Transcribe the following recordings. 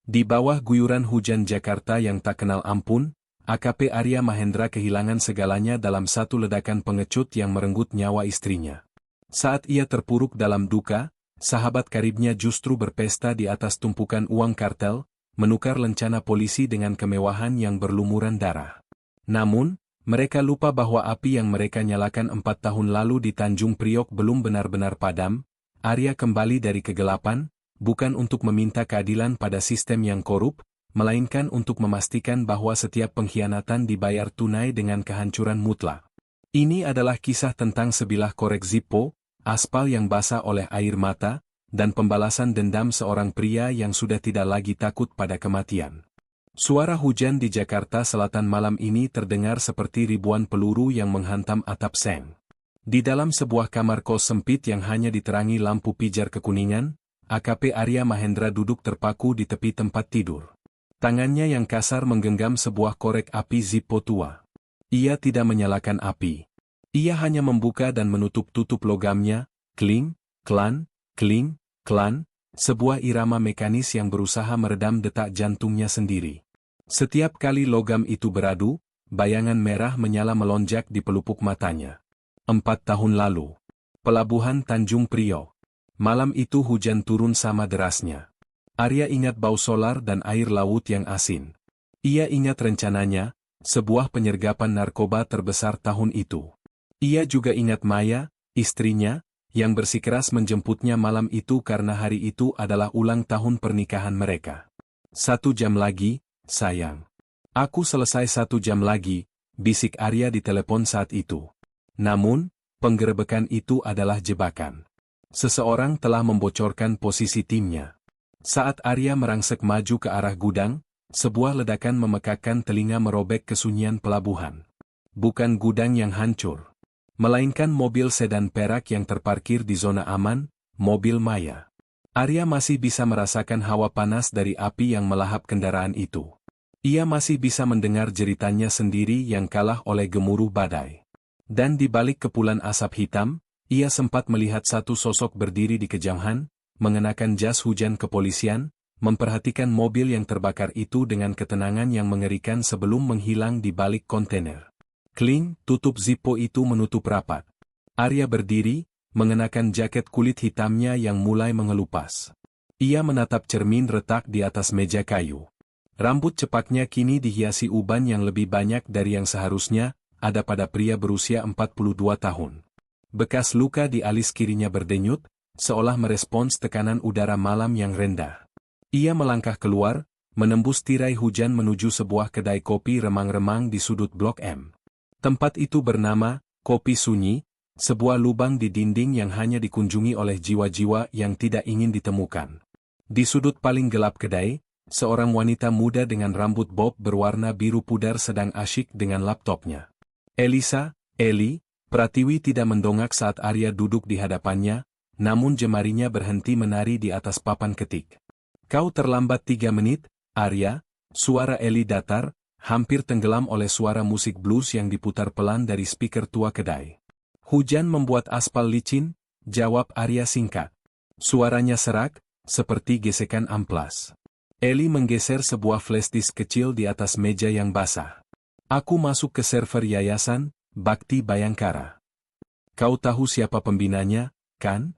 Di bawah guyuran hujan Jakarta yang tak kenal ampun, AKP Arya Mahendra kehilangan segalanya dalam satu ledakan pengecut yang merenggut nyawa istrinya. Saat ia terpuruk dalam duka, sahabat karibnya justru berpesta di atas tumpukan uang kartel, menukar lencana polisi dengan kemewahan yang berlumuran darah. Namun, mereka lupa bahwa api yang mereka nyalakan 4 tahun lalu di Tanjung Priok belum benar-benar padam. Arya kembali dari kegelapan, bukan untuk meminta keadilan pada sistem yang korup, melainkan untuk memastikan bahwa setiap pengkhianatan dibayar tunai dengan kehancuran mutlak. Ini adalah kisah tentang sebilah korek Zippo, aspal yang basah oleh air mata, dan pembalasan dendam seorang pria yang sudah tidak lagi takut pada kematian. Suara hujan di Jakarta Selatan malam ini terdengar seperti ribuan peluru yang menghantam atap seng. Di dalam sebuah kamar kos sempit yang hanya diterangi lampu pijar kekuningan, AKP Arya Mahendra duduk terpaku di tepi tempat tidur. Tangannya yang kasar menggenggam sebuah korek api Zippo tua. Ia tidak menyalakan api. Ia hanya membuka dan menutup-tutup logamnya, kling, klan, kling, klan, sebuah irama mekanis yang berusaha meredam detak jantungnya sendiri. Setiap kali logam itu beradu, bayangan merah menyala melonjak di pelupuk matanya. 4 tahun lalu. Pelabuhan Tanjung Priok. Malam itu hujan turun sama derasnya. Arya ingat bau solar dan air laut yang asin. Ia ingat rencananya, sebuah penyergapan narkoba terbesar tahun itu. Ia juga ingat Maya, istrinya, yang bersikeras menjemputnya malam itu karena hari itu adalah ulang tahun pernikahan mereka. 1 jam lagi, sayang. Aku selesai 1 jam lagi, bisik Arya di telepon saat itu. Namun, penggerebekan itu adalah jebakan. Seseorang telah membocorkan posisi timnya. Saat Arya merangsek maju ke arah gudang, sebuah ledakan memekakkan telinga merobek kesunyian pelabuhan. Bukan gudang yang hancur, melainkan mobil sedan perak yang terparkir di zona aman, mobil Maya. Arya masih bisa merasakan hawa panas dari api yang melahap kendaraan itu. Ia masih bisa mendengar jeritannya sendiri yang kalah oleh gemuruh badai. Dan di balik kepulan asap hitam, ia sempat melihat satu sosok berdiri di kejauhan, mengenakan jas hujan kepolisian, memperhatikan mobil yang terbakar itu dengan ketenangan yang mengerikan sebelum menghilang di balik kontainer. Kling, tutup Zippo itu menutup rapat. Arya berdiri, mengenakan jaket kulit hitamnya yang mulai mengelupas. Ia menatap cermin retak di atas meja kayu. Rambut cepaknya kini dihiasi uban yang lebih banyak dari yang seharusnya ada pada pria berusia 42 tahun. Bekas luka di alis kirinya berdenyut, seolah merespons tekanan udara malam yang rendah. Ia melangkah keluar, menembus tirai hujan menuju sebuah kedai kopi remang-remang di sudut Blok M. Tempat itu bernama Kopi Sunyi, sebuah lubang di dinding yang hanya dikunjungi oleh jiwa-jiwa yang tidak ingin ditemukan. Di sudut paling gelap kedai, seorang wanita muda dengan rambut bob berwarna biru pudar sedang asyik dengan laptopnya. Eli, Pratiwi tidak mendongak saat Arya duduk di hadapannya, namun jemarinya berhenti menari di atas papan ketik. Kau terlambat 3 menit, Arya, suara Eli datar, hampir tenggelam oleh suara musik blues yang diputar pelan dari speaker tua kedai. Hujan membuat aspal licin, jawab Arya singkat. Suaranya serak, seperti gesekan amplas. Eli menggeser sebuah flash disk kecil di atas meja yang basah. Aku masuk ke server yayasan, Bakti Bayangkara. Kau tahu siapa pembinanya, kan?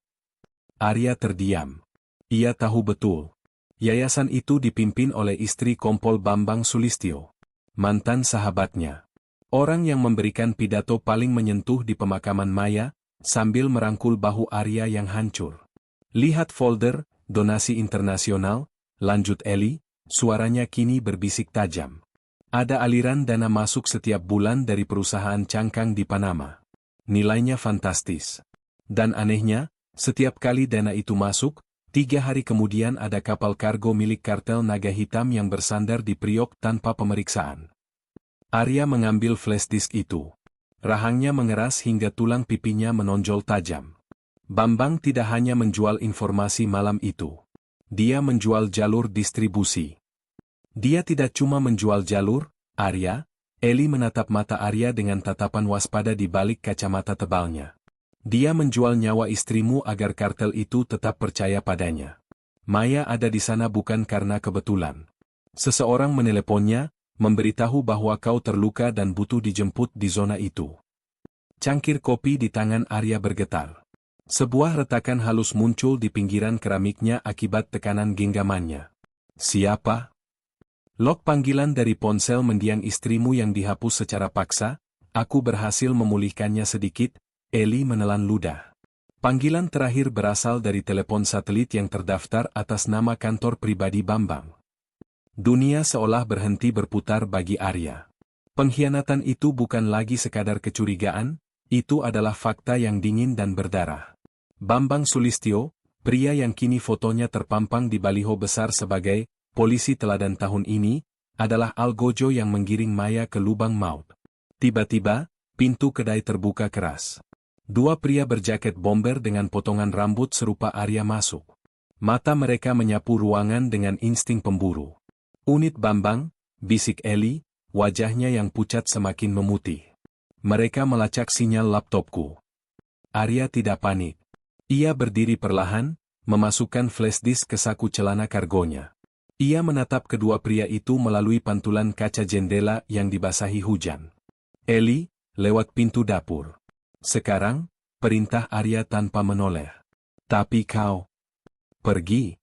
Arya terdiam. Ia tahu betul. Yayasan itu dipimpin oleh istri Kompol Bambang Sulistyo, mantan sahabatnya. Orang yang memberikan pidato paling menyentuh di pemakaman Maya, sambil merangkul bahu Arya yang hancur. Lihat folder, donasi internasional, lanjut Eli, suaranya kini berbisik tajam. Ada aliran dana masuk setiap bulan dari perusahaan cangkang di Panama. Nilainya fantastis. Dan anehnya, setiap kali dana itu masuk, 3 hari kemudian ada kapal kargo milik kartel Naga Hitam yang bersandar di Priok tanpa pemeriksaan. Arya mengambil flash disk itu. Rahangnya mengeras hingga tulang pipinya menonjol tajam. Bambang tidak hanya menjual informasi malam itu. Dia menjual jalur distribusi. Dia tidak cuma menjual jalur, Arya. Eli menatap mata Arya dengan tatapan waspada di balik kacamata tebalnya. Dia menjual nyawa istrimu agar kartel itu tetap percaya padanya. Maya ada di sana bukan karena kebetulan. Seseorang meneleponnya, memberitahu bahwa kau terluka dan butuh dijemput di zona itu. Cangkir kopi di tangan Arya bergetar. Sebuah retakan halus muncul di pinggiran keramiknya akibat tekanan genggamannya. Siapa? Log panggilan dari ponsel mendiang istrimu yang dihapus secara paksa. Aku berhasil memulihkannya sedikit. Eli menelan ludah. Panggilan terakhir berasal dari telepon satelit yang terdaftar atas nama kantor pribadi Bambang. Dunia seolah berhenti berputar bagi Arya. Pengkhianatan itu bukan lagi sekadar kecurigaan, itu adalah fakta yang dingin dan berdarah. Bambang Sulistyo, pria yang kini fotonya terpampang di baliho besar sebagai polisi teladan tahun ini, adalah algojo yang menggiring Maya ke lubang maut. Tiba-tiba, pintu kedai terbuka keras. Dua pria berjaket bomber dengan potongan rambut serupa Arya masuk. Mata mereka menyapu ruangan dengan insting pemburu. Unit Bambang, bisik Eli, wajahnya yang pucat semakin memutih. Mereka melacak sinyal laptopku. Arya tidak panik. Ia berdiri perlahan, memasukkan flash disk ke saku celana kargonya. Ia menatap kedua pria itu melalui pantulan kaca jendela yang dibasahi hujan. Eli, lewat pintu dapur. Sekarang, perintah Arya tanpa menoleh. Tapi kau pergi.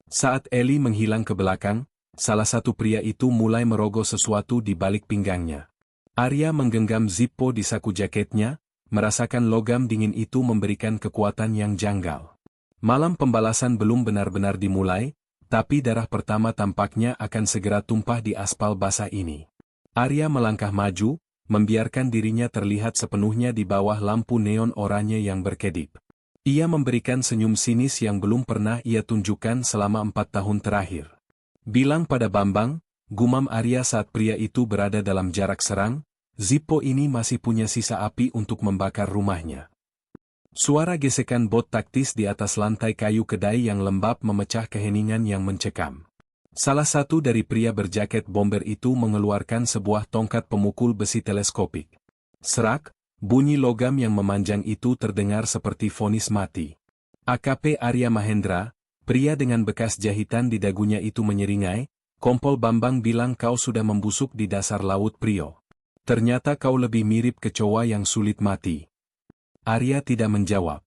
Saat Eli menghilang ke belakang, salah satu pria itu mulai merogoh sesuatu di balik pinggangnya. Arya menggenggam zippo di saku jaketnya, merasakan logam dingin itu memberikan kekuatan yang janggal. Malam pembalasan belum benar-benar dimulai, tapi darah pertama tampaknya akan segera tumpah di aspal basah ini. Arya melangkah maju, membiarkan dirinya terlihat sepenuhnya di bawah lampu neon oranye yang berkedip. Ia memberikan senyum sinis yang belum pernah ia tunjukkan selama 4 tahun terakhir. Bilang pada Bambang, gumam Arya saat pria itu berada dalam jarak serang, Zippo ini masih punya sisa api untuk membakar rumahnya. Suara gesekan bot taktis di atas lantai kayu kedai yang lembab memecah keheningan yang mencekam. Salah satu dari pria berjaket bomber itu mengeluarkan sebuah tongkat pemukul besi teleskopik. Serak, bunyi logam yang memanjang itu terdengar seperti vonis mati. AKP Arya Mahendra, pria dengan bekas jahitan di dagunya itu menyeringai, "Kompol Bambang bilang kau sudah membusuk di dasar laut Prio. Ternyata kau lebih mirip kecoa yang sulit mati." Arya tidak menjawab.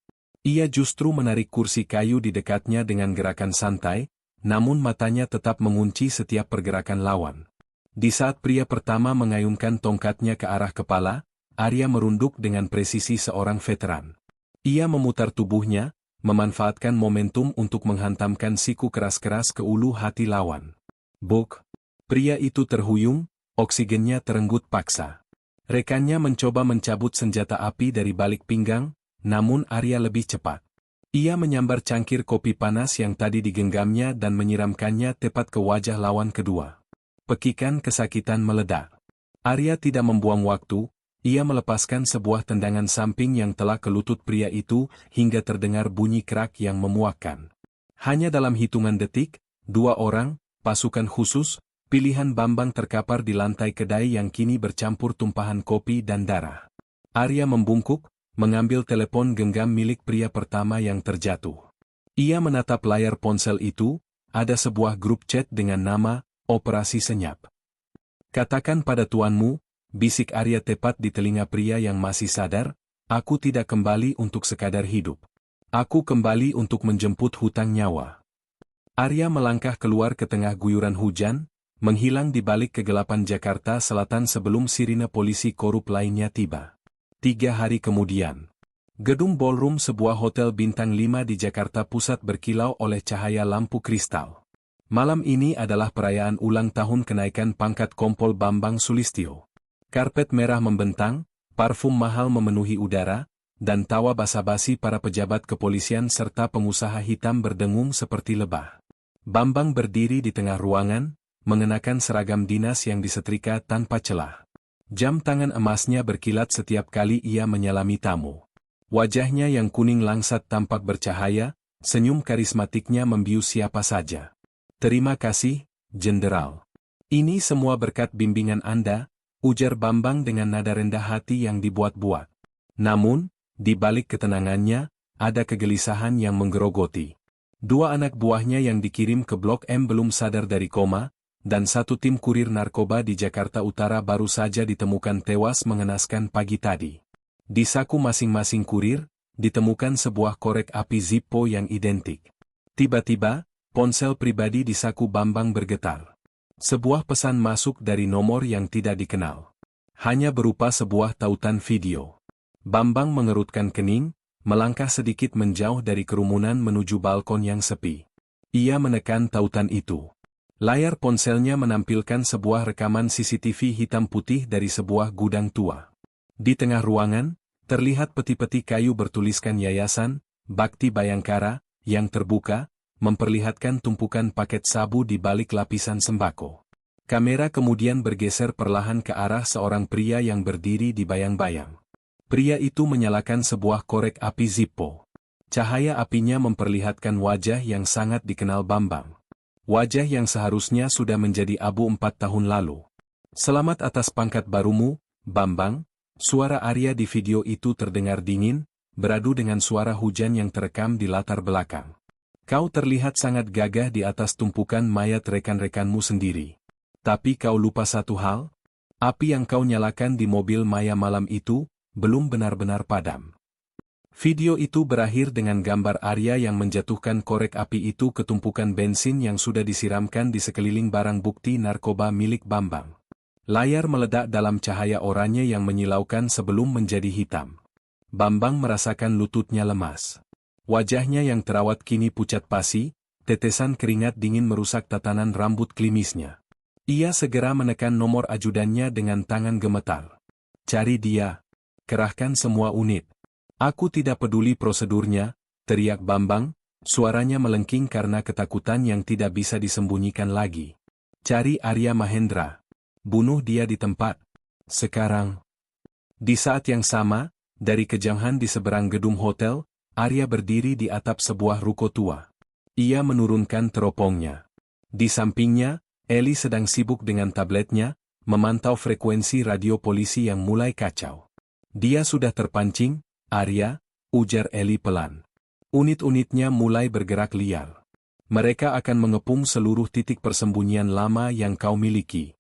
Ia justru menarik kursi kayu di dekatnya dengan gerakan santai, namun matanya tetap mengunci setiap pergerakan lawan. Di saat pria pertama mengayunkan tongkatnya ke arah kepala, Arya merunduk dengan presisi seorang veteran. Ia memutar tubuhnya, memanfaatkan momentum untuk menghantamkan siku keras-keras ke ulu hati lawan. Buk! Pria itu terhuyung, oksigennya terenggut paksa. Rekannya mencoba mencabut senjata api dari balik pinggang, namun Arya lebih cepat. Ia menyambar cangkir kopi panas yang tadi digenggamnya dan menyiramkannya tepat ke wajah lawan kedua. Pekikan kesakitan meledak. Arya tidak membuang waktu, ia melepaskan sebuah tendangan samping yang telah ke lutut pria itu hingga terdengar bunyi kerak yang memuakkan. Hanya dalam hitungan detik, dua orang, pasukan khusus, pilihan Bambang terkapar di lantai kedai yang kini bercampur tumpahan kopi dan darah. Arya membungkuk, mengambil telepon genggam milik pria pertama yang terjatuh. Ia menatap layar ponsel itu, ada sebuah grup chat dengan nama, Operasi Senyap. "Katakan pada tuanmu," bisik Arya tepat di telinga pria yang masih sadar, "aku tidak kembali untuk sekadar hidup. Aku kembali untuk menjemput hutang nyawa." Arya melangkah keluar ke tengah guyuran hujan, menghilang di balik kegelapan Jakarta Selatan sebelum sirine polisi korup lainnya tiba. 3 hari kemudian, gedung ballroom sebuah hotel bintang 5 di Jakarta Pusat berkilau oleh cahaya lampu kristal. Malam ini adalah perayaan ulang tahun kenaikan pangkat Kompol Bambang Sulistyo. Karpet merah membentang, parfum mahal memenuhi udara, dan tawa basa-basi para pejabat kepolisian serta pengusaha hitam berdengung seperti lebah. Bambang berdiri di tengah ruangan, mengenakan seragam dinas yang disetrika tanpa celah. Jam tangan emasnya berkilat setiap kali ia menyalami tamu. Wajahnya yang kuning langsat tampak bercahaya, senyum karismatiknya membius siapa saja. "Terima kasih, Jenderal. Ini semua berkat bimbingan Anda," ujar Bambang dengan nada rendah hati yang dibuat-buat. Namun, di balik ketenangannya, ada kegelisahan yang menggerogoti. Dua anak buahnya yang dikirim ke Blok M belum sadar dari koma, dan satu tim kurir narkoba di Jakarta Utara baru saja ditemukan tewas mengenaskan pagi tadi. Di saku masing-masing kurir, ditemukan sebuah korek api Zippo yang identik. Tiba-tiba, ponsel pribadi di saku Bambang bergetar. Sebuah pesan masuk dari nomor yang tidak dikenal. Hanya berupa sebuah tautan video. Bambang mengerutkan kening, melangkah sedikit menjauh dari kerumunan menuju balkon yang sepi. Ia menekan tautan itu. Layar ponselnya menampilkan sebuah rekaman CCTV hitam putih dari sebuah gudang tua. Di tengah ruangan, terlihat peti-peti kayu bertuliskan Yayasan Bakti Bayangkara yang terbuka, memperlihatkan tumpukan paket sabu di balik lapisan sembako. Kamera kemudian bergeser perlahan ke arah seorang pria yang berdiri di bayang-bayang. Pria itu menyalakan sebuah korek api Zippo. Cahaya apinya memperlihatkan wajah yang sangat dikenal Bambang. Wajah yang seharusnya sudah menjadi abu 4 tahun lalu. Selamat atas pangkat barumu, Bambang. Suara Arya di video itu terdengar dingin, beradu dengan suara hujan yang terekam di latar belakang. Kau terlihat sangat gagah di atas tumpukan mayat rekan-rekanmu sendiri. Tapi kau lupa satu hal? Api yang kau nyalakan di mobil Maya malam itu, belum benar-benar padam. Video itu berakhir dengan gambar Arya yang menjatuhkan korek api itu ke tumpukan bensin yang sudah disiramkan di sekeliling barang bukti narkoba milik Bambang. Layar meledak dalam cahaya oranye yang menyilaukan sebelum menjadi hitam. Bambang merasakan lututnya lemas. Wajahnya yang terawat kini pucat pasi, tetesan keringat dingin merusak tatanan rambut klimisnya. Ia segera menekan nomor ajudannya dengan tangan gemetar. Cari dia. Kerahkan semua unit. Aku tidak peduli prosedurnya, teriak Bambang, suaranya melengking karena ketakutan yang tidak bisa disembunyikan lagi. Cari Arya Mahendra. Bunuh dia di tempat. Sekarang. Di saat yang sama, dari kejauhan di seberang gedung hotel, Arya berdiri di atap sebuah ruko tua. Ia menurunkan teropongnya. Di sampingnya, Eli sedang sibuk dengan tabletnya, memantau frekuensi radio polisi yang mulai kacau. Dia sudah terpancing, Arya, ujar Eli pelan. Unit-unitnya mulai bergerak liar. Mereka akan mengepung seluruh titik persembunyian lama yang kau miliki.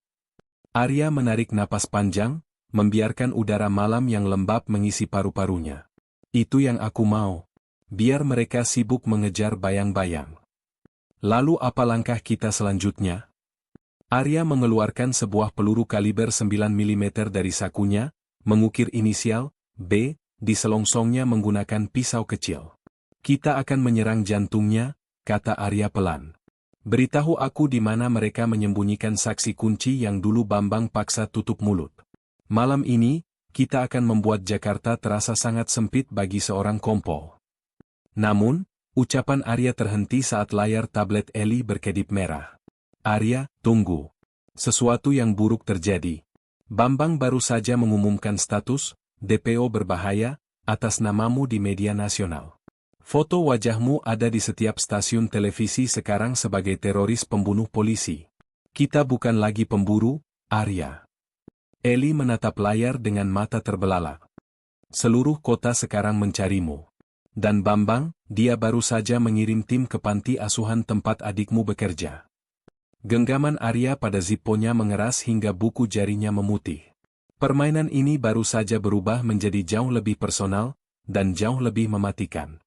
Arya menarik napas panjang, membiarkan udara malam yang lembab mengisi paru-parunya. Itu yang aku mau. Biar mereka sibuk mengejar bayang-bayang. Lalu apa langkah kita selanjutnya? Arya mengeluarkan sebuah peluru kaliber 9 mm dari sakunya, mengukir inisial, B, di selongsongnya menggunakan pisau kecil. Kita akan menyerang jantungnya, kata Arya pelan. Beritahu aku di mana mereka menyembunyikan saksi kunci yang dulu Bambang paksa tutup mulut. Malam ini, kita akan membuat Jakarta terasa sangat sempit bagi seorang kompol. Namun, ucapan Arya terhenti saat layar tablet Eli berkedip merah. Arya, tunggu. Sesuatu yang buruk terjadi. Bambang baru saja mengumumkan status DPO berbahaya atas namamu di media nasional. Foto wajahmu ada di setiap stasiun televisi sekarang sebagai teroris pembunuh polisi. Kita bukan lagi pemburu, Arya. Eli menatap layar dengan mata terbelalak. Seluruh kota sekarang mencarimu. Dan Bambang, dia baru saja mengirim tim ke panti asuhan tempat adikmu bekerja. Genggaman Arya pada Zipponya mengeras hingga buku jarinya memutih. Permainan ini baru saja berubah menjadi jauh lebih personal, dan jauh lebih mematikan.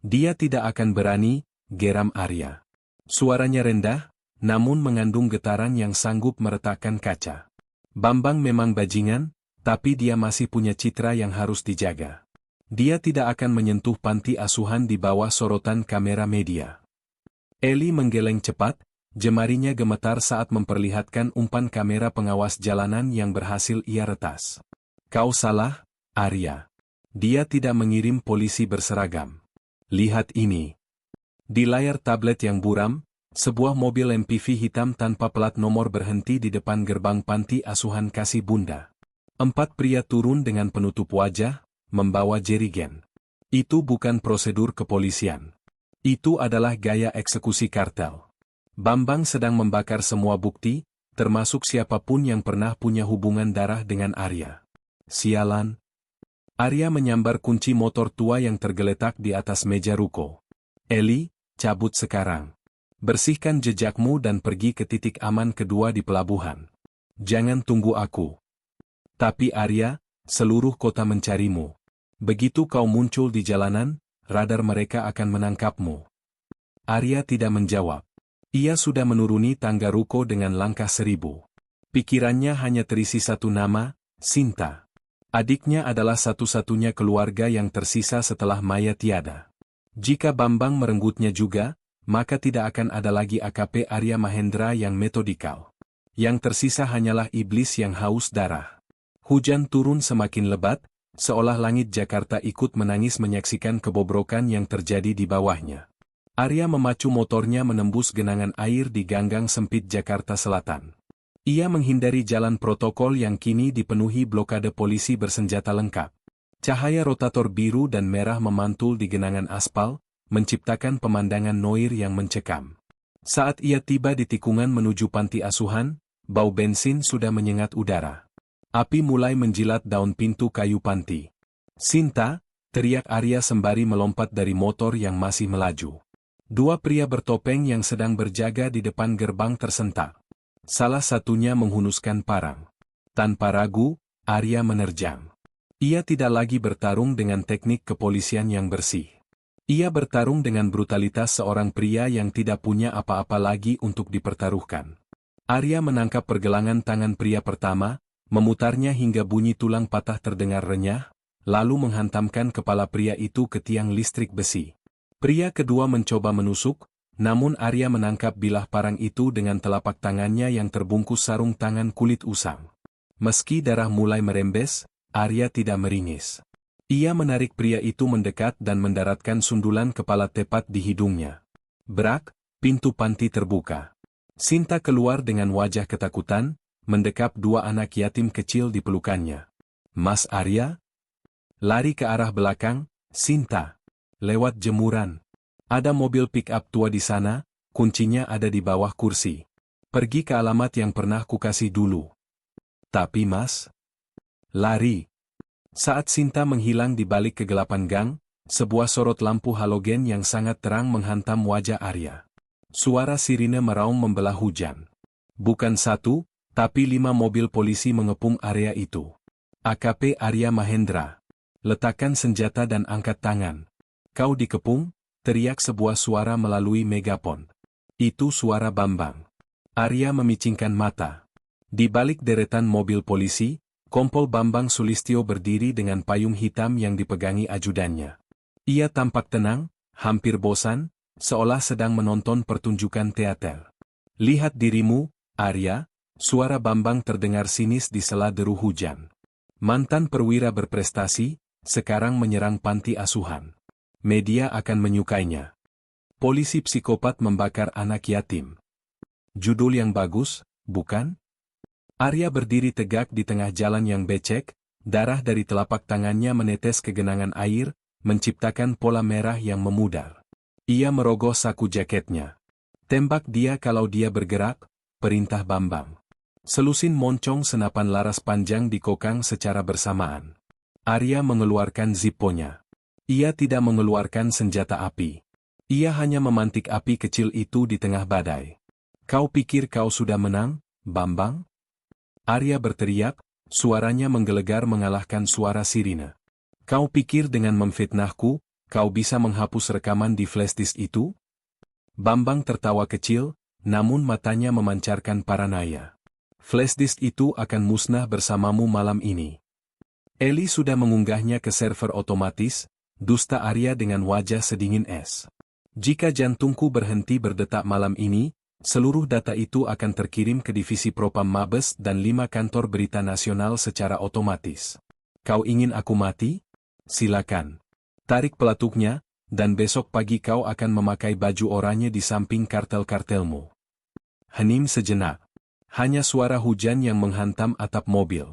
Dia tidak akan berani, geram Arya. Suaranya rendah, namun mengandung getaran yang sanggup meretakkan kaca. Bambang memang bajingan, tapi dia masih punya citra yang harus dijaga. Dia tidak akan menyentuh panti asuhan di bawah sorotan kamera media. Eli menggeleng cepat, jemarinya gemetar saat memperlihatkan umpan kamera pengawas jalanan yang berhasil ia retas. Kau salah, Arya. Dia tidak mengirim polisi berseragam. Lihat ini. Di layar tablet yang buram, sebuah mobil MPV hitam tanpa plat nomor berhenti di depan gerbang panti asuhan Kasih Bunda. 4 pria turun dengan penutup wajah, membawa jerigen. Itu bukan prosedur kepolisian. Itu adalah gaya eksekusi kartel. Bambang sedang membakar semua bukti, termasuk siapapun yang pernah punya hubungan darah dengan Arya. Sialan. Arya menyambar kunci motor tua yang tergeletak di atas meja ruko. Eli, cabut sekarang. Bersihkan jejakmu dan pergi ke titik aman kedua di pelabuhan. Jangan tunggu aku. Tapi Arya, seluruh kota mencarimu. Begitu kau muncul di jalanan, radar mereka akan menangkapmu. Arya tidak menjawab. Ia sudah menuruni tangga ruko dengan langkah 1000. Pikirannya hanya terisi satu nama, Sinta. Adiknya adalah satu-satunya keluarga yang tersisa setelah Maya tiada. Jika Bambang merenggutnya juga, maka tidak akan ada lagi AKP Arya Mahendra yang metodikal. Yang tersisa hanyalah iblis yang haus darah. Hujan turun semakin lebat, seolah langit Jakarta ikut menangis menyaksikan kebobrokan yang terjadi di bawahnya. Arya memacu motornya menembus genangan air di ganggang sempit Jakarta Selatan. Ia menghindari jalan protokol yang kini dipenuhi blokade polisi bersenjata lengkap. Cahaya rotator biru dan merah memantul di genangan aspal, menciptakan pemandangan noir yang mencekam. Saat ia tiba di tikungan menuju panti asuhan, bau bensin sudah menyengat udara. Api mulai menjilat daun pintu kayu panti. Sinta, teriak Arya sembari melompat dari motor yang masih melaju. Dua pria bertopeng yang sedang berjaga di depan gerbang tersentak. Salah satunya menghunuskan parang. Tanpa ragu, Arya menerjang. Ia tidak lagi bertarung dengan teknik kepolisian yang bersih. Ia bertarung dengan brutalitas seorang pria yang tidak punya apa-apa lagi untuk dipertaruhkan. Arya menangkap pergelangan tangan pria pertama, memutarnya hingga bunyi tulang patah terdengar renyah, lalu menghantamkan kepala pria itu ke tiang listrik besi. Pria kedua mencoba menusuk, namun Arya menangkap bilah parang itu dengan telapak tangannya yang terbungkus sarung tangan kulit usang. Meski darah mulai merembes, Arya tidak meringis. Ia menarik pria itu mendekat dan mendaratkan sundulan kepala tepat di hidungnya. Brak, pintu panti terbuka. Sinta keluar dengan wajah ketakutan, mendekap dua anak yatim kecil di pelukannya. Mas Arya? Lari ke arah belakang, Sinta. Lewat jemuran. Ada mobil pick-up tua di sana, kuncinya ada di bawah kursi. Pergi ke alamat yang pernah kukasih dulu. Tapi mas? Lari. Saat Sinta menghilang di balik kegelapan gang, sebuah sorot lampu halogen yang sangat terang menghantam wajah Arya. Suara sirine meraung membelah hujan. Bukan satu, tapi 5 mobil polisi mengepung area itu. AKP Arya Mahendra. Letakkan senjata dan angkat tangan. Kau dikepung, teriak sebuah suara melalui megapon. Itu suara Bambang. Arya memicingkan mata. Di balik deretan mobil polisi, Kompol Bambang Sulistyo berdiri dengan payung hitam yang dipegangi ajudannya. Ia tampak tenang, hampir bosan, seolah sedang menonton pertunjukan teater. Lihat dirimu, Arya, suara Bambang terdengar sinis di sela deru hujan. Mantan perwira berprestasi, sekarang menyerang panti asuhan. Media akan menyukainya. Polisi psikopat membakar anak yatim. Judul yang bagus, bukan? Arya berdiri tegak di tengah jalan yang becek, darah dari telapak tangannya menetes ke genangan air, menciptakan pola merah yang memudar. Ia merogoh saku jaketnya. Tembak dia kalau dia bergerak, perintah Bambang. Selusin moncong senapan laras panjang dikokang secara bersamaan. Arya mengeluarkan zipponya. Ia tidak mengeluarkan senjata api. Ia hanya memantik api kecil itu di tengah badai. Kau pikir kau sudah menang, Bambang? Arya berteriak, suaranya menggelegar mengalahkan suara sirine. Kau pikir dengan memfitnahku, kau bisa menghapus rekaman di flashdisk itu? Bambang tertawa kecil, namun matanya memancarkan paranaya. Flashdisk itu akan musnah bersamamu malam ini. Eli sudah mengunggahnya ke server otomatis, dusta Arya dengan wajah sedingin es. Jika jantungku berhenti berdetak malam ini, seluruh data itu akan terkirim ke divisi Propam Mabes dan 5 kantor berita nasional secara otomatis. Kau ingin aku mati? Silakan. Tarik pelatuknya, dan besok pagi kau akan memakai baju oranye di samping kartel-kartelmu. Hening sejenak. Hanya suara hujan yang menghantam atap mobil.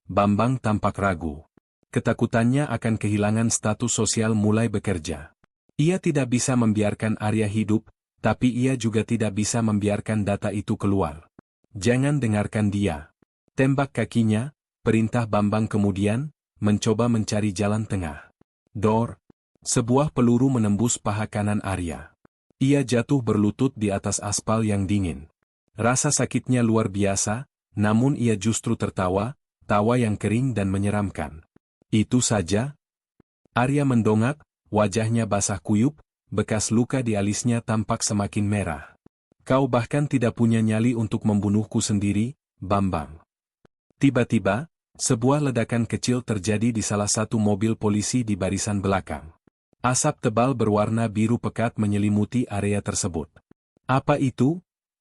Bambang tampak ragu. Ketakutannya akan kehilangan status sosial mulai bekerja. Ia tidak bisa membiarkan Arya hidup, tapi ia juga tidak bisa membiarkan data itu keluar. Jangan dengarkan dia. Tembak kakinya, perintah Bambang kemudian, mencoba mencari jalan tengah. Dor! Sebuah peluru menembus paha kanan Arya. Ia jatuh berlutut di atas aspal yang dingin. Rasa sakitnya luar biasa, namun ia justru tertawa, tawa yang kering dan menyeramkan. Itu saja? Arya mendongak, wajahnya basah kuyup, bekas luka di alisnya tampak semakin merah. Kau bahkan tidak punya nyali untuk membunuhku sendiri, Bambang. Tiba-tiba, sebuah ledakan kecil terjadi di salah satu mobil polisi di barisan belakang. Asap tebal berwarna biru pekat menyelimuti area tersebut. Apa itu?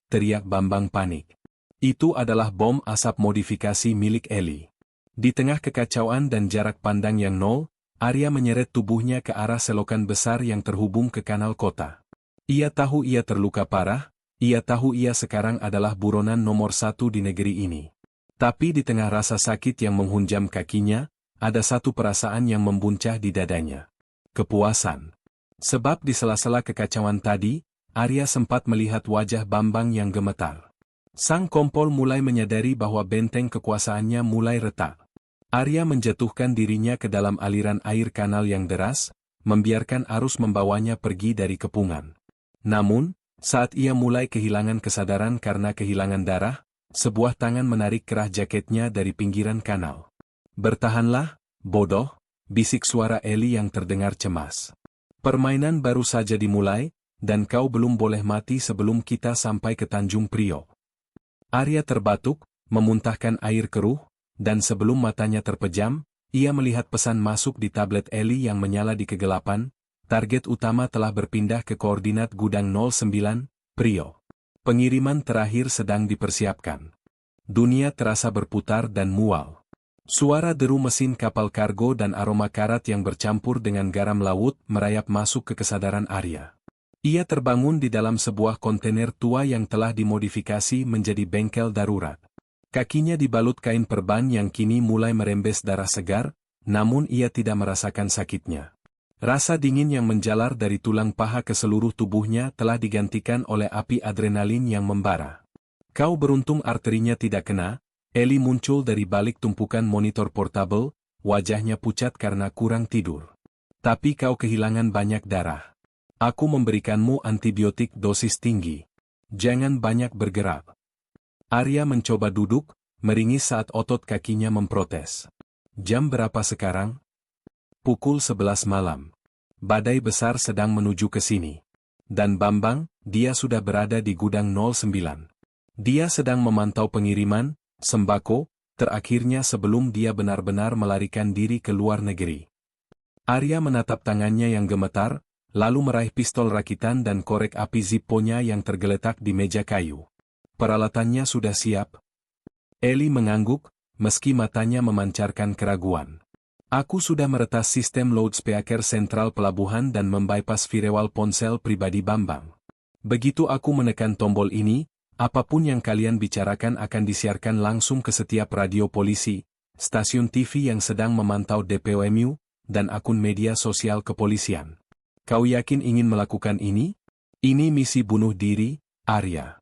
Teriak Bambang panik. Itu adalah bom asap modifikasi milik Eli. Di tengah kekacauan dan jarak pandang yang nol, Arya menyeret tubuhnya ke arah selokan besar yang terhubung ke kanal kota. Ia tahu ia terluka parah, ia tahu ia sekarang adalah buronan nomor 1 di negeri ini. Tapi di tengah rasa sakit yang menghunjam kakinya, ada satu perasaan yang membuncah di dadanya. Kepuasan. Sebab di sela-sela kekacauan tadi, Arya sempat melihat wajah Bambang yang gemetar. Sang kompol mulai menyadari bahwa benteng kekuasaannya mulai retak. Arya menjatuhkan dirinya ke dalam aliran air kanal yang deras, membiarkan arus membawanya pergi dari kepungan. Namun, saat ia mulai kehilangan kesadaran karena kehilangan darah, sebuah tangan menarik kerah jaketnya dari pinggiran kanal. Bertahanlah, bodoh, bisik suara Eli yang terdengar cemas. Permainan baru saja dimulai, dan kau belum boleh mati sebelum kita sampai ke Tanjung Priok. Arya terbatuk, memuntahkan air keruh, dan sebelum matanya terpejam, ia melihat pesan masuk di tablet Eli yang menyala di kegelapan. Target utama telah berpindah ke koordinat gudang 09, Priok. Pengiriman terakhir sedang dipersiapkan. Dunia terasa berputar dan mual. Suara deru mesin kapal kargo dan aroma karat yang bercampur dengan garam laut merayap masuk ke kesadaran Arya. Ia terbangun di dalam sebuah kontainer tua yang telah dimodifikasi menjadi bengkel darurat. Kakinya dibalut kain perban yang kini mulai merembes darah segar, namun ia tidak merasakan sakitnya. Rasa dingin yang menjalar dari tulang paha ke seluruh tubuhnya telah digantikan oleh api adrenalin yang membara. Kau beruntung arterinya tidak kena. Eli muncul dari balik tumpukan monitor portabel, wajahnya pucat karena kurang tidur. Tapi kau kehilangan banyak darah. Aku memberikanmu antibiotik dosis tinggi. Jangan banyak bergerak. Arya mencoba duduk, meringis saat otot kakinya memprotes. Jam berapa sekarang? Pukul 11 malam. Badai besar sedang menuju ke sini. Dan Bambang, dia sudah berada di gudang 09. Dia sedang memantau pengiriman, sembako, terakhirnya sebelum dia benar-benar melarikan diri ke luar negeri. Arya menatap tangannya yang gemetar, lalu meraih pistol rakitan dan korek api Zippo-nya yang tergeletak di meja kayu. Peralatannya sudah siap. Eli mengangguk, meski matanya memancarkan keraguan. Aku sudah meretas sistem loudspeaker sentral pelabuhan dan membypass firewall ponsel pribadi Bambang. Begitu aku menekan tombol ini, apapun yang kalian bicarakan akan disiarkan langsung ke setiap radio polisi, stasiun TV yang sedang memantau DPOMU, dan akun media sosial kepolisian. Kau yakin ingin melakukan ini? Ini misi bunuh diri, Arya.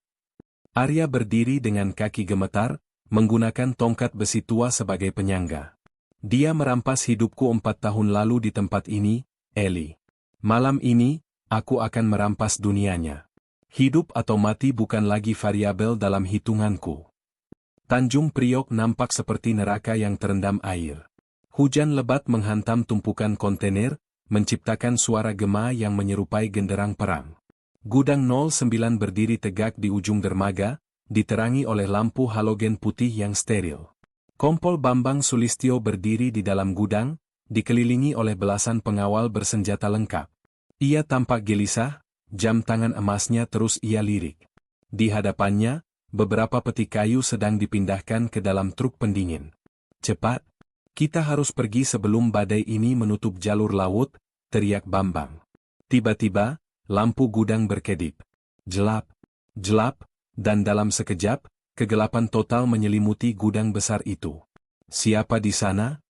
Arya berdiri dengan kaki gemetar, menggunakan tongkat besi tua sebagai penyangga. Dia merampas hidupku 4 tahun lalu di tempat ini, Eli. Malam ini, aku akan merampas dunianya. Hidup atau mati bukan lagi variabel dalam hitunganku. Tanjung Priok nampak seperti neraka yang terendam air. Hujan lebat menghantam tumpukan kontainer, menciptakan suara gema yang menyerupai genderang perang. Gudang 09 berdiri tegak di ujung dermaga, diterangi oleh lampu halogen putih yang steril. Kompol Bambang Sulistyo berdiri di dalam gudang, dikelilingi oleh belasan pengawal bersenjata lengkap. Ia tampak gelisah. Jam tangan emasnya terus ia lirik. Di hadapannya, beberapa peti kayu sedang dipindahkan ke dalam truk pendingin. Cepat! Kita harus pergi sebelum badai ini menutup jalur laut, teriak Bambang. Tiba-tiba, lampu gudang berkedip. Gelap, gelap, dan dalam sekejap, kegelapan total menyelimuti gudang besar itu. Siapa di sana?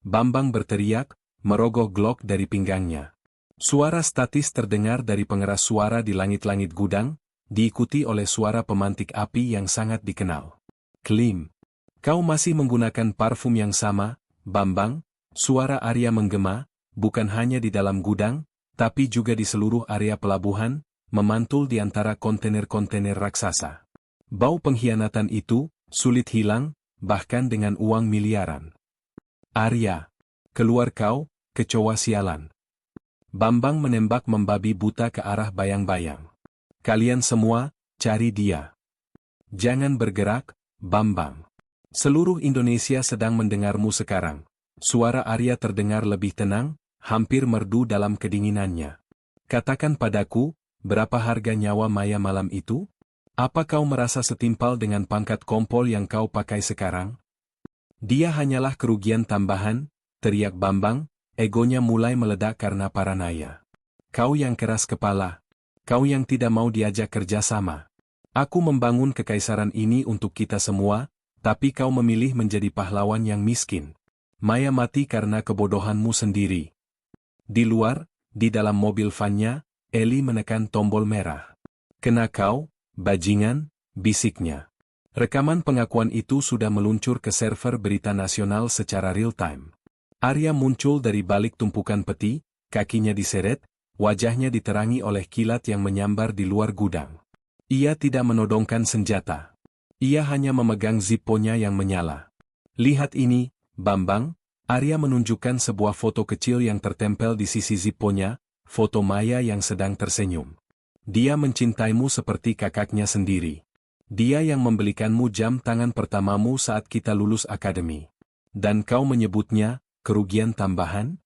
Bambang berteriak, merogoh Glock dari pinggangnya. Suara statis terdengar dari pengeras suara di langit-langit gudang, diikuti oleh suara pemantik api yang sangat dikenal. Klim. Kau masih menggunakan parfum yang sama, Bambang? Suara Arya menggema, bukan hanya di dalam gudang, tapi juga di seluruh area pelabuhan, memantul di antara kontainer-kontainer raksasa. Bau pengkhianatan itu sulit hilang, bahkan dengan uang miliaran. Arya, keluar kau, kecoa sialan. Bambang menembak membabi buta ke arah bayang-bayang. Kalian semua, cari dia. Jangan bergerak, Bambang. Seluruh Indonesia sedang mendengarmu sekarang. Suara Arya terdengar lebih tenang, hampir merdu dalam kedinginannya. Katakan padaku, berapa harga nyawa Maya malam itu? Apa kau merasa setimpal dengan pangkat kompol yang kau pakai sekarang? Dia hanyalah kerugian tambahan, teriak Bambang, egonya mulai meledak karena paranaya. Kau yang keras kepala. Kau yang tidak mau diajak kerjasama. Aku membangun kekaisaran ini untuk kita semua, tapi kau memilih menjadi pahlawan yang miskin. Maya mati karena kebodohanmu sendiri. Di luar, di dalam mobil vannya, Eli menekan tombol merah. Kena kau, bajingan, bisiknya. Rekaman pengakuan itu sudah meluncur ke server berita nasional secara real-time. Arya muncul dari balik tumpukan peti, kakinya diseret, wajahnya diterangi oleh kilat yang menyambar di luar gudang. Ia tidak menodongkan senjata. Ia hanya memegang zipponya yang menyala. Lihat ini, Bambang. Arya menunjukkan sebuah foto kecil yang tertempel di sisi zipponya, foto Maya yang sedang tersenyum. Dia mencintaimu seperti kakaknya sendiri. Dia yang membelikanmu jam tangan pertamamu saat kita lulus akademi. Dan kau menyebutnya, kerugian tambahan?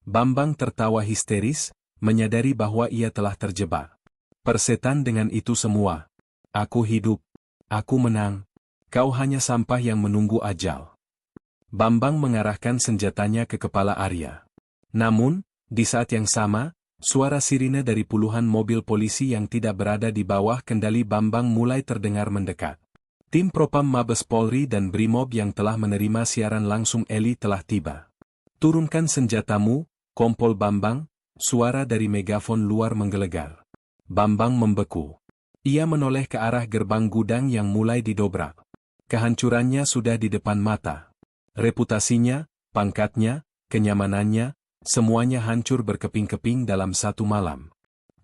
Bambang tertawa histeris, menyadari bahwa ia telah terjebak. Persetan dengan itu semua. Aku hidup. Aku menang. Kau hanya sampah yang menunggu ajal. Bambang mengarahkan senjatanya ke kepala Arya. Namun, di saat yang sama, suara sirine dari puluhan mobil polisi yang tidak berada di bawah kendali Bambang mulai terdengar mendekat. Tim Propam Mabes Polri dan Brimob yang telah menerima siaran langsung Eli telah tiba. Turunkan senjatamu, Kompol Bambang, suara dari megafon luar menggelegar. Bambang membeku. Ia menoleh ke arah gerbang gudang yang mulai didobrak. Kehancurannya sudah di depan mata. Reputasinya, pangkatnya, kenyamanannya, semuanya hancur berkeping-keping dalam satu malam.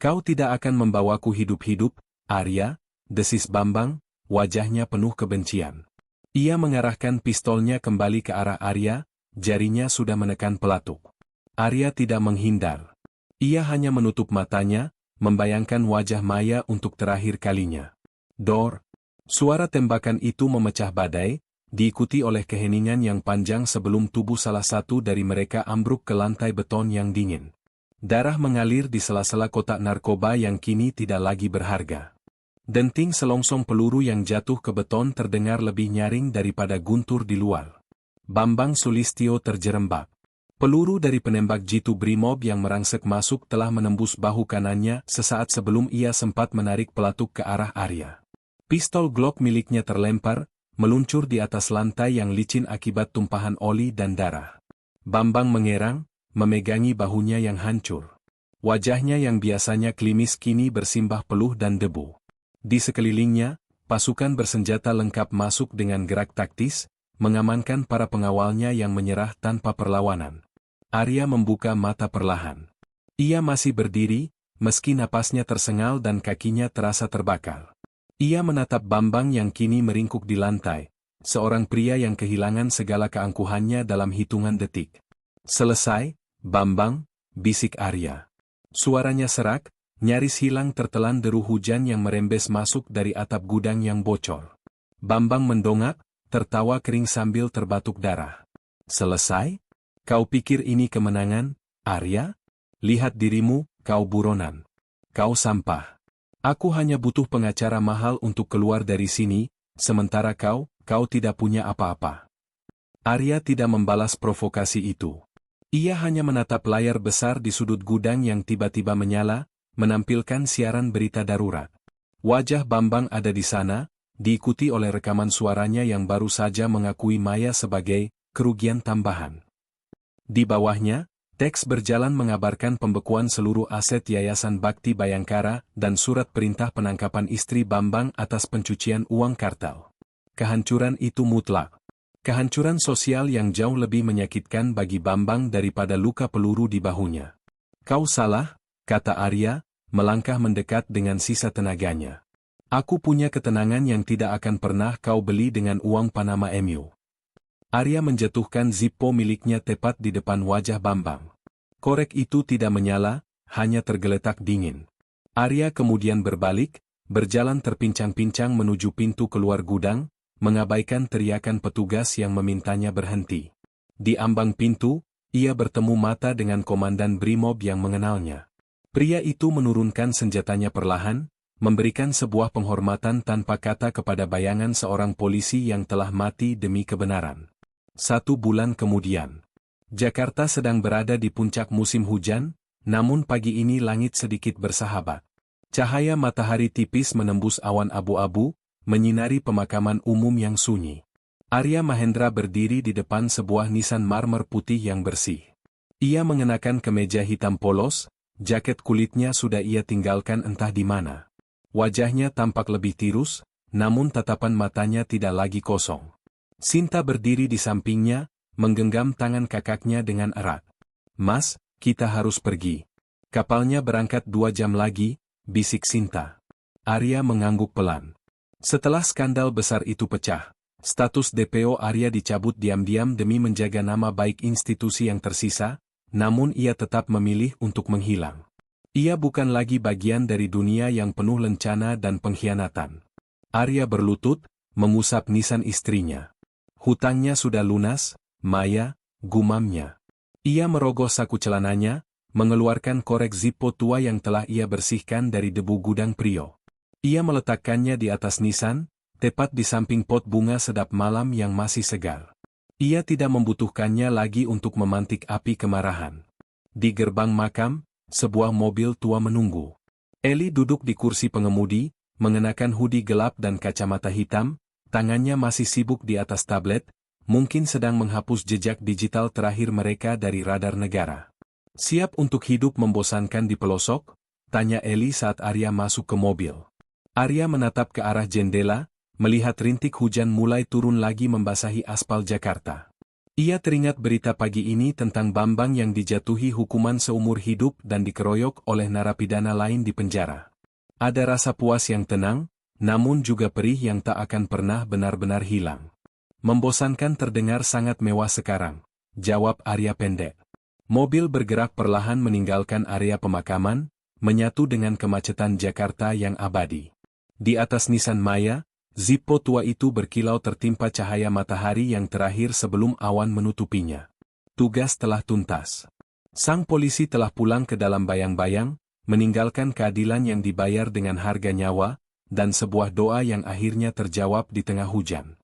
Kau tidak akan membawaku hidup-hidup, Arya, desis Bambang, wajahnya penuh kebencian. Ia mengarahkan pistolnya kembali ke arah Arya, jarinya sudah menekan pelatuk. Arya tidak menghindar. Ia hanya menutup matanya, membayangkan wajah Maya untuk terakhir kalinya. Dor! Suara tembakan itu memecah badai, diikuti oleh keheningan yang panjang sebelum tubuh salah satu dari mereka ambruk ke lantai beton yang dingin. Darah mengalir di sela-sela kotak narkoba yang kini tidak lagi berharga. Denting selongsong peluru yang jatuh ke beton terdengar lebih nyaring daripada guntur di luar. Bambang Sulistyo terjerembab. Peluru dari penembak jitu Brimob yang merangsek masuk telah menembus bahu kanannya sesaat sebelum ia sempat menarik pelatuk ke arah Arya. Pistol Glock miliknya terlempar, meluncur di atas lantai yang licin akibat tumpahan oli dan darah. Bambang mengerang, memegangi bahunya yang hancur. Wajahnya yang biasanya klimis kini bersimbah peluh dan debu. Di sekelilingnya, pasukan bersenjata lengkap masuk dengan gerak taktis, mengamankan para pengawalnya yang menyerah tanpa perlawanan. Arya membuka mata perlahan. Ia masih berdiri, meski napasnya tersengal dan kakinya terasa terbakar. Ia menatap Bambang yang kini meringkuk di lantai, seorang pria yang kehilangan segala keangkuhannya dalam hitungan detik. Selesai, Bambang, bisik Arya. Suaranya serak, nyaris hilang tertelan deru hujan yang merembes masuk dari atap gudang yang bocor. Bambang mendongak, tertawa kering sambil terbatuk darah. Selesai? Kau pikir ini kemenangan, Arya? Lihat dirimu, kau buronan. Kau sampah. Aku hanya butuh pengacara mahal untuk keluar dari sini, sementara kau tidak punya apa-apa. Arya tidak membalas provokasi itu. Ia hanya menatap layar besar di sudut gudang yang tiba-tiba menyala, menampilkan siaran berita darurat. Wajah Bambang ada di sana, diikuti oleh rekaman suaranya yang baru saja mengakui Maya sebagai kerugian tambahan. Di bawahnya, teks berjalan mengabarkan pembekuan seluruh aset Yayasan Bakti Bayangkara dan surat perintah penangkapan istri Bambang atas pencucian uang kartel. Kehancuran itu mutlak. Kehancuran sosial yang jauh lebih menyakitkan bagi Bambang daripada luka peluru di bahunya. Kau salah, kata Arya, melangkah mendekat dengan sisa tenaganya. Aku punya ketenangan yang tidak akan pernah kau beli dengan uang Panama MU. Arya menjatuhkan Zippo miliknya tepat di depan wajah Bambang. Korek itu tidak menyala, hanya tergeletak dingin. Arya kemudian berbalik, berjalan terpincang-pincang menuju pintu keluar gudang, mengabaikan teriakan petugas yang memintanya berhenti. Di ambang pintu, ia bertemu mata dengan komandan Brimob yang mengenalnya. Pria itu menurunkan senjatanya perlahan, memberikan sebuah penghormatan tanpa kata kepada bayangan seorang polisi yang telah mati demi kebenaran. 1 bulan kemudian, Jakarta sedang berada di puncak musim hujan, namun pagi ini langit sedikit bersahabat. Cahaya matahari tipis menembus awan abu-abu, menyinari pemakaman umum yang sunyi. Arya Mahendra berdiri di depan sebuah nisan marmer putih yang bersih. Ia mengenakan kemeja hitam polos, jaket kulitnya sudah ia tinggalkan entah di mana. Wajahnya tampak lebih tirus, namun tatapan matanya tidak lagi kosong. Sinta berdiri di sampingnya, menggenggam tangan kakaknya dengan erat. "Mas, kita harus pergi. Kapalnya berangkat 2 jam lagi," bisik Sinta. Arya mengangguk pelan. Setelah skandal besar itu pecah, status DPO Arya dicabut diam-diam demi menjaga nama baik institusi yang tersisa, namun ia tetap memilih untuk menghilang. Ia bukan lagi bagian dari dunia yang penuh lencana dan pengkhianatan. Arya berlutut, mengusap nisan istrinya. "Hutangnya sudah lunas, Maya," gumamnya. Ia merogoh saku celananya, mengeluarkan korek Zippo tua yang telah ia bersihkan dari debu gudang Prio. Ia meletakkannya di atas nisan, tepat di samping pot bunga sedap malam yang masih segar. Ia tidak membutuhkannya lagi untuk memantik api kemarahan. Di gerbang makam, sebuah mobil tua menunggu. Eli duduk di kursi pengemudi, mengenakan hoodie gelap dan kacamata hitam, tangannya masih sibuk di atas tablet, mungkin sedang menghapus jejak digital terakhir mereka dari radar negara. "Siap untuk hidup membosankan di pelosok?" tanya Eli saat Arya masuk ke mobil. Arya menatap ke arah jendela, melihat rintik hujan mulai turun lagi membasahi aspal Jakarta. Ia teringat berita pagi ini tentang Bambang yang dijatuhi hukuman seumur hidup dan dikeroyok oleh narapidana lain di penjara. Ada rasa puas yang tenang, namun juga perih yang tak akan pernah benar-benar hilang. "Membosankan terdengar sangat mewah sekarang," jawab Arya pendek. Mobil bergerak perlahan meninggalkan area pemakaman, menyatu dengan kemacetan Jakarta yang abadi. Di atas nisan Maya, Zippo tua itu berkilau tertimpa cahaya matahari yang terakhir sebelum awan menutupinya. Tugas telah tuntas. Sang polisi telah pulang ke dalam bayang-bayang, meninggalkan keadilan yang dibayar dengan harga nyawa, dan sebuah doa yang akhirnya terjawab di tengah hujan.